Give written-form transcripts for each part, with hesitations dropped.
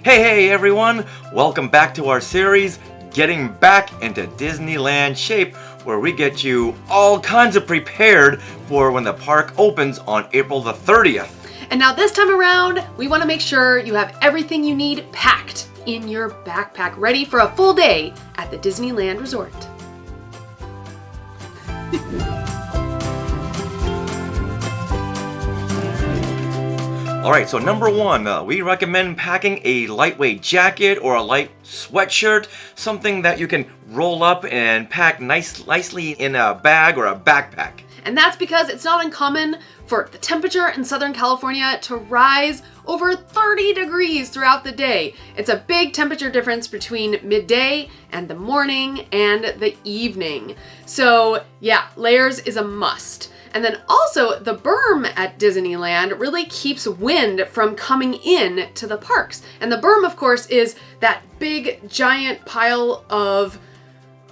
Hey everyone! Welcome back to our series, Getting Back into Disneyland Shape, where we get you all kinds of prepared for when the park opens on April the 30th. And now this time around, we want to make sure you have everything you need packed in your backpack, ready for a full day at the Disneyland Resort. Alright, so number one, we recommend packing a lightweight jacket or a light sweatshirt, something that you can roll up and pack nicely in a bag or a backpack. And that's because it's not uncommon for the temperature in Southern California to rise over 30 degrees throughout the day. It's a big temperature difference between midday and the morning and the evening. So yeah, layers is a must. And then also the berm at Disneyland really keeps wind from coming in to the parks. And the berm, of course, is that big giant pile of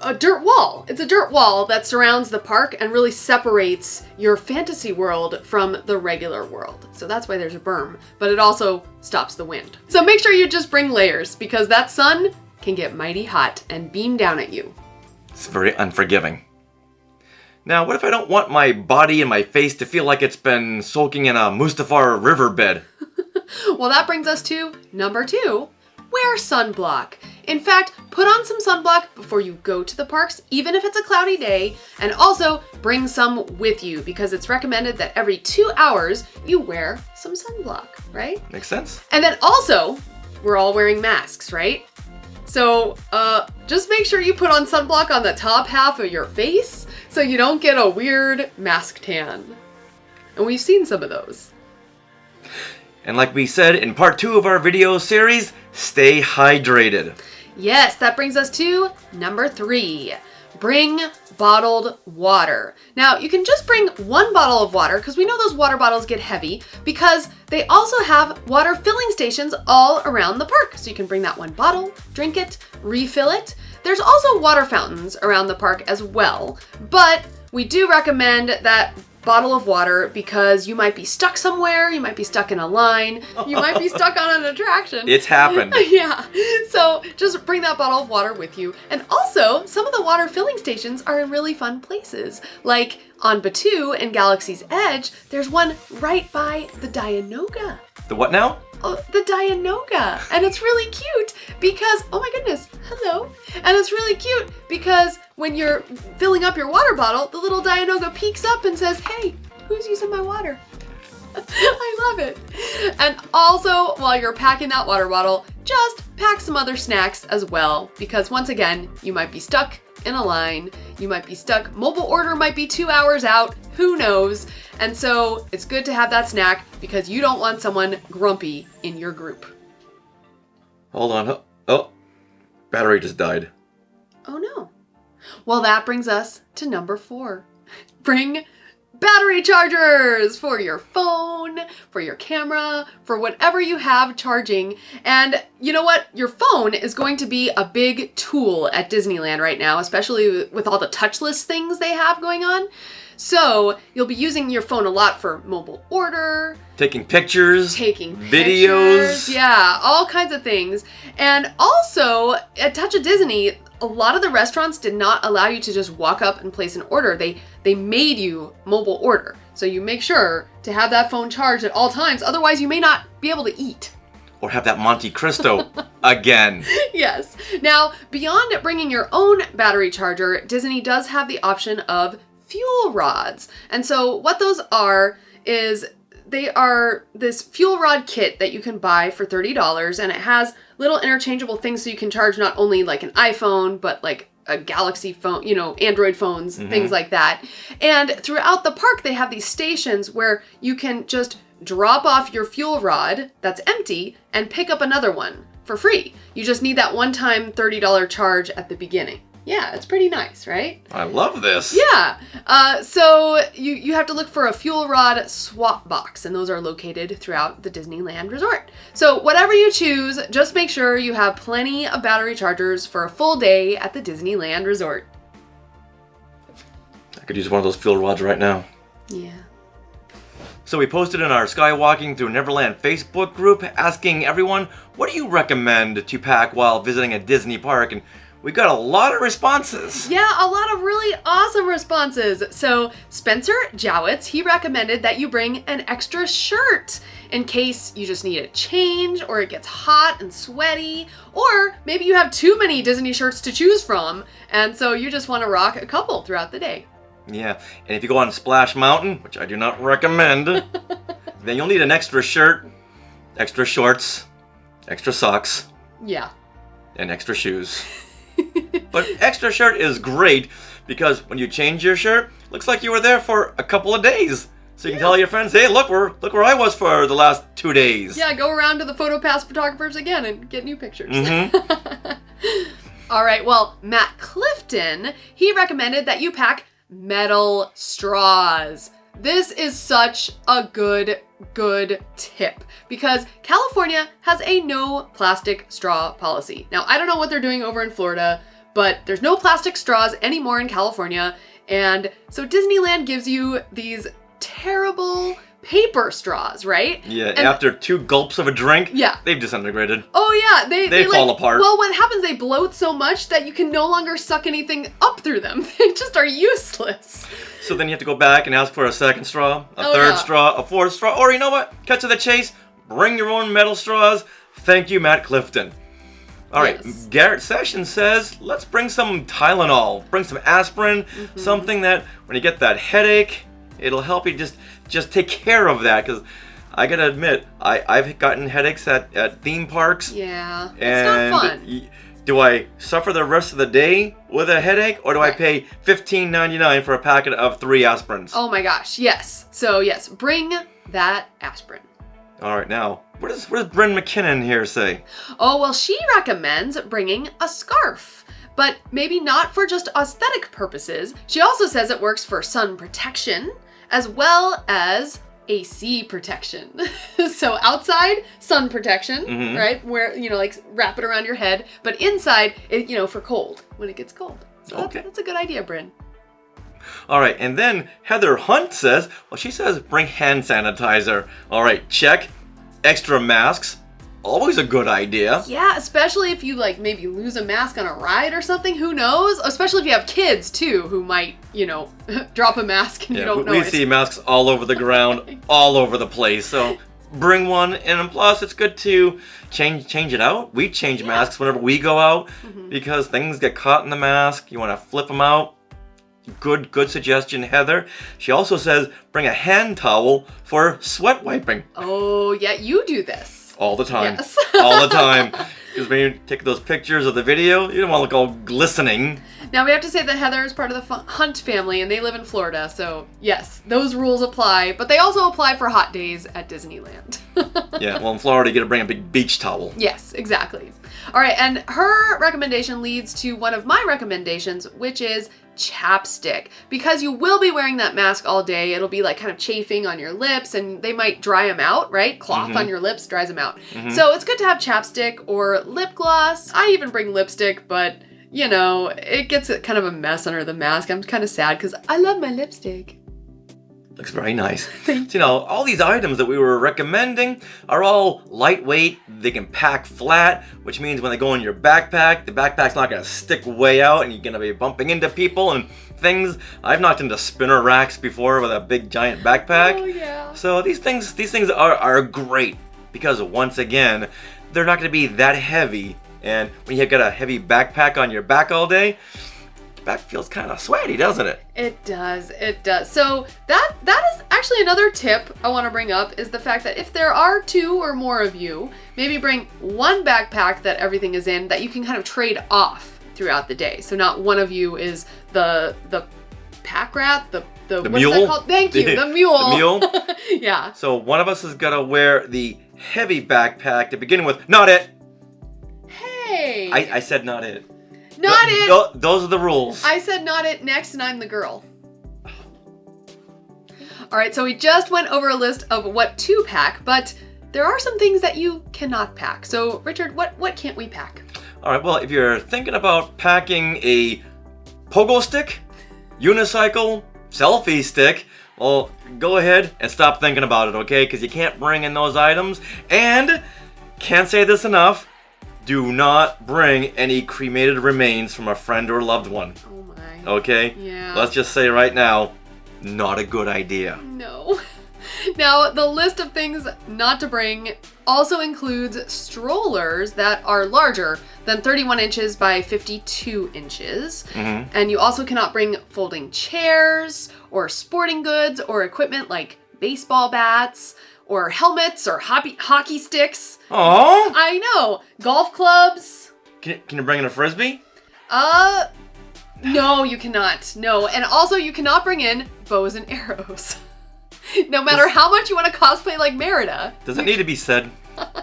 a dirt wall. It's a dirt wall that surrounds the park and really separates your fantasy world from the regular world. So that's why there's a berm, but it also stops the wind. So make sure you just bring layers because that sun can get mighty hot and beam down at you. It's very unforgiving. Now, what if I don't want my body and my face to feel like it's been soaking in a Mustafar riverbed? Well, that brings us to number 2. Wear sunblock. In fact, put on some sunblock before you go to the parks, even if it's a cloudy day, and also bring some with you because it's recommended that every 2 hours you wear some sunblock, right? Makes sense. And then also, we're all wearing masks, right? So just make sure you put on sunblock on the top half of your face so you don't get a weird mask tan. And we've seen some of those. And like we said in part 2 of our video series, stay hydrated. Yes, that brings us to number 3. Bring bottled water. Now, you can just bring one bottle of water because we know those water bottles get heavy because they also have water filling stations all around the park. So you can bring that one bottle, drink it, refill it. There's also water fountains around the park as well, but we do recommend that bottle of water because you might be stuck somewhere, you might be stuck in a line, you might be stuck on an attraction. It's happened. Yeah, so just bring that bottle of water with you. And also, some of the water filling stations are in really fun places. Like on Batu and Galaxy's Edge, there's one right by the Dianoga. The what now? Oh, the Dianoga. And it's really cute because, oh my goodness, hello. And it's really cute because when you're filling up your water bottle, the little Dianoga peeks up and says, hey, who's using my water? I love it. And also, while you're packing that water bottle, just pack some other snacks as well because once again, you might be stuck in a line, you might be stuck, mobile order might be 2 hours out, who knows? And so it's good to have that snack because you don't want someone grumpy in your group. Hold on. Oh, battery just died. Oh no. Well, that brings us to number 4. Bring battery chargers for your phone, for your camera, for whatever you have charging. And you know what? Your phone is going to be a big tool at Disneyland right now, especially with all the touchless things they have going on. So you'll be using your phone a lot for mobile order, taking pictures, videos, yeah, all kinds of things. And also at Touch of Disney, a lot of the restaurants did not allow you to just walk up and place an order. They made you mobile order. So you make sure to have that phone charged at all times. Otherwise, you may not be able to eat. Or have that Monte Cristo again. Yes. Now, beyond bringing your own battery charger, Disney does have the option of fuel rods. And so what those are is they are this fuel rod kit that you can buy for $30, and it has little interchangeable things so you can charge not only like an iPhone, but like a Galaxy phone, Android phones, things like that. And throughout the park, they have these stations where you can just drop off your fuel rod that's empty and pick up another one for free. You just need that one-time $30 charge at the beginning. Yeah, it's pretty nice, right? I love this. Yeah. So you have to look for a fuel rod swap box, and those are located throughout the Disneyland Resort. So whatever you choose, just make sure you have plenty of battery chargers for a full day at the Disneyland Resort. I could use one of those fuel rods right now. Yeah. So we posted in our Skywalking Through Neverland Facebook group asking everyone, what do you recommend to pack while visiting a Disney park? And we got a lot of responses. Yeah, a lot of really awesome responses. So Spencer Jowitz, he recommended that you bring an extra shirt in case you just need a change or it gets hot and sweaty, or maybe you have too many Disney shirts to choose from and so you just want to rock a couple throughout the day. Yeah, and if you go on Splash Mountain, which I do not recommend, then you'll need an extra shirt, extra shorts, extra socks, Yeah. and extra shoes. But extra shirt is great because when you change your shirt, looks like you were there for a couple of days. So you can tell your friends, hey, look where I was for the last 2 days. Yeah, go around to the PhotoPass photographers again and get new pictures. Mm-hmm. All right, well, Matt Clifton, he recommended that you pack metal straws. This is such a good tip because California has a no plastic straw policy. Now, I don't know what they're doing over in Florida, but there's no plastic straws anymore in California. And so Disneyland gives you these terrible paper straws, right? Yeah, and after 2 gulps of a drink, yeah, they've disintegrated. Oh yeah, they fall apart. Well, what happens, they bloat so much that you can no longer suck anything up through them. They just are useless. So then you have to go back and ask for a second straw, a Oh, third yeah. straw, a fourth straw, or you know what? Cut to the chase, bring your own metal straws. Thank you, Matt Clifton. All right, Yes. Garrett Sessions says, let's bring some Tylenol, bring some aspirin, something that when you get that headache, it'll help you just take care of that. Because I gotta admit, I've gotten headaches at theme parks. Yeah, it's And not fun. do I suffer the rest of the day with a headache, or do I Right. pay $15.99 for a packet of 3 aspirins? Oh my gosh, yes. So yes, bring that aspirin. All right, now, what does Bryn McKinnon here say? Oh, well, she recommends bringing a scarf, but maybe not for just aesthetic purposes. She also says it works for sun protection as well as AC protection. So outside, sun protection, right? Where, like wrap it around your head, but inside, for cold, when it gets cold. So Okay. that's a good idea, Bryn. All right, and then Heather Hunt says, she says bring hand sanitizer. All right, check. Extra masks, always a good idea. Yeah, especially if you maybe lose a mask on a ride or something, who knows? Especially if you have kids too, who might, drop a mask and you don't know we it. see masks all over the ground, all over the place. So bring one, and plus it's good to change it out. We change masks whenever we go out because things get caught in the mask. You want to flip them out. Good suggestion, Heather. She also says bring a hand towel for sweat wiping. Oh, yeah, you do this. All the time. Yes. All the time. Because when you take those pictures of the video, you don't want to look all glistening. Now, we have to say that Heather is part of the Hunt family, and they live in Florida, so yes, those rules apply, but they also apply for hot days at Disneyland. Yeah, well, in Florida, you got to bring a big beach towel. Yes, exactly. All right, and her recommendation leads to one of my recommendations, which is chapstick. Because you will be wearing that mask all day, it'll be kind of chafing on your lips, and they might dry them out, right? Cloth on your lips dries them out. So it's good to have chapstick or lip gloss. I even bring lipstick, but it gets kind of a mess under the mask. I'm kind of sad because I love my lipstick. Looks very nice. So, all these items that we were recommending are all lightweight. They can pack flat, which means when they go in your backpack, the backpack's not going to stick way out and you're going to be bumping into people and things. I've knocked into spinner racks before with a big giant backpack. Oh, yeah. So these things are great because once again, they're not going to be that heavy. And when you've got a heavy backpack on your back all day, back feels kind of sweaty, doesn't it? It does. So that is actually another tip I want to bring up is the fact that if there are 2 or more of you, maybe bring one backpack that everything is in that you can kind of trade off throughout the day. So not one of you is the pack rat, the what's mule? that called? Thank you, the mule. The mule? Yeah. So one of us has got to wear the heavy backpack to begin with. Not it. Hey. I said not it. Not it. Those are the rules. I said not it next, and I'm the girl. All right, so we just went over a list of what to pack, but there are some things that you cannot pack. So, Richard, what can't we pack? All right, well, if you're thinking about packing a pogo stick, unicycle, selfie stick, well, go ahead and stop thinking about it, okay? Because you can't bring in those items. And, can't say this enough, do not bring any cremated remains from a friend or loved one. Oh my. Okay? Yeah. Let's just say right now, not a good idea. No. Now, the list of things not to bring also includes strollers that are larger than 31 inches by 52 inches. Mm-hmm. And you also cannot bring folding chairs or sporting goods or equipment like baseball bats or helmets or hockey sticks. Oh! I know. Golf clubs. Can you bring in a Frisbee? No, you cannot. No. And also you cannot bring in bows and arrows. No matter how much you want to cosplay like Merida. Does it need to be said?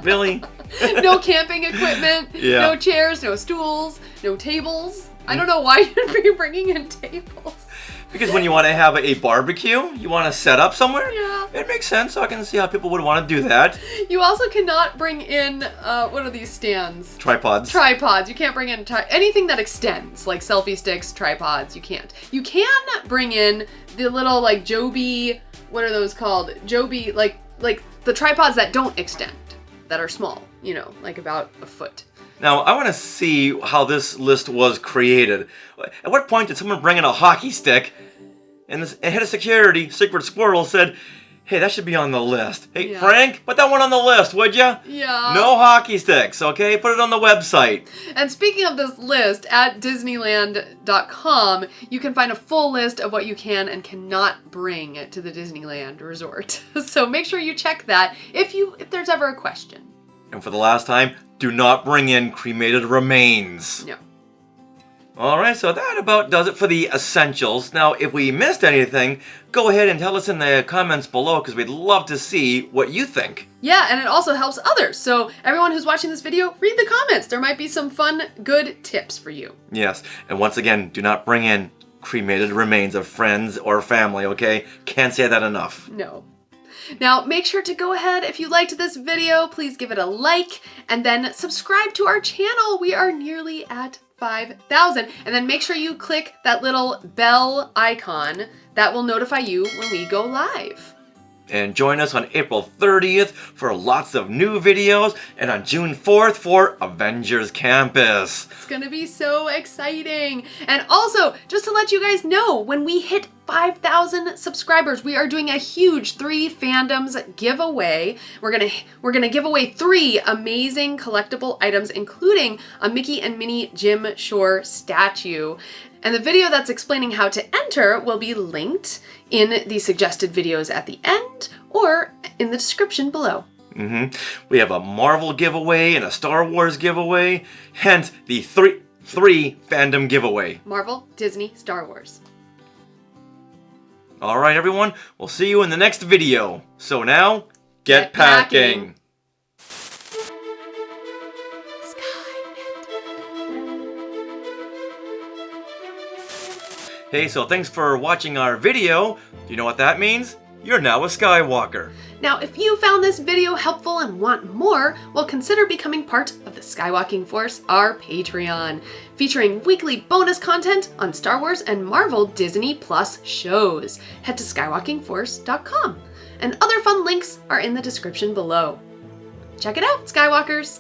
Really? No camping equipment, Yeah. no chairs, no stools, no tables. I don't know why you'd be bringing in tables. Because when you want to have a barbecue, you want to set up somewhere? Yeah. It makes sense. I can see how people would want to do that. You also cannot bring in, what are these stands? Tripods. Tripods. You can't bring in anything that extends, like selfie sticks, tripods. You can't. You can bring in the little, like, Joby, what are those called? Joby, like the tripods that don't extend, that are small, you know, like about a foot. Now, I want to see how this list was created. At what point did someone bring in a hockey stick and the head of security, Secret Squirrel, said, hey, that should be on the list. Hey, Yeah. Frank, put that one on the list, would ya? Yeah. No hockey sticks, okay? Put it on the website. And speaking of this list, at Disneyland.com, you can find a full list of what you can and cannot bring to the Disneyland resort. So make sure you check that if there's ever a question. And for the last time, do not bring in cremated remains. No. Alright, so that about does it for the essentials. Now, if we missed anything, go ahead and tell us in the comments below because we'd love to see what you think. Yeah, and it also helps others. So everyone who's watching this video, read the comments. There might be some fun, good tips for you. Yes, and once again, do not bring in cremated remains of friends or family, okay? Can't say that enough. No. Now, make sure to go ahead, if you liked this video, please give it a like, and then subscribe to our channel. We are nearly at 5,000. And then make sure you click that little bell icon. That will notify you when we go live. And join us on April 30th for lots of new videos, and on June 4th for Avengers Campus. It's gonna be so exciting. And also, just to let you guys know, when we hit 5,000 subscribers, we are doing a huge 3 fandoms giveaway. We're gonna give away 3 amazing collectible items, including a Mickey and Minnie Jim Shore statue. And the video that's explaining how to enter will be linked in the suggested videos at the end or in the description below. We have a Marvel giveaway and a Star Wars giveaway, hence the three fandom giveaway. Marvel, Disney, Star Wars. Alright everyone, we'll see you in the next video. So now, get Get packing. packing. Hey, so thanks for watching our video. Do you know what that means? You're now a Skywalker. Now, if you found this video helpful and want more, well, consider becoming part of the Skywalking Force, our Patreon, featuring weekly bonus content on Star Wars and Marvel Disney Plus shows. Head to skywalkingforce.com, and other fun links are in the description below. Check it out, Skywalkers!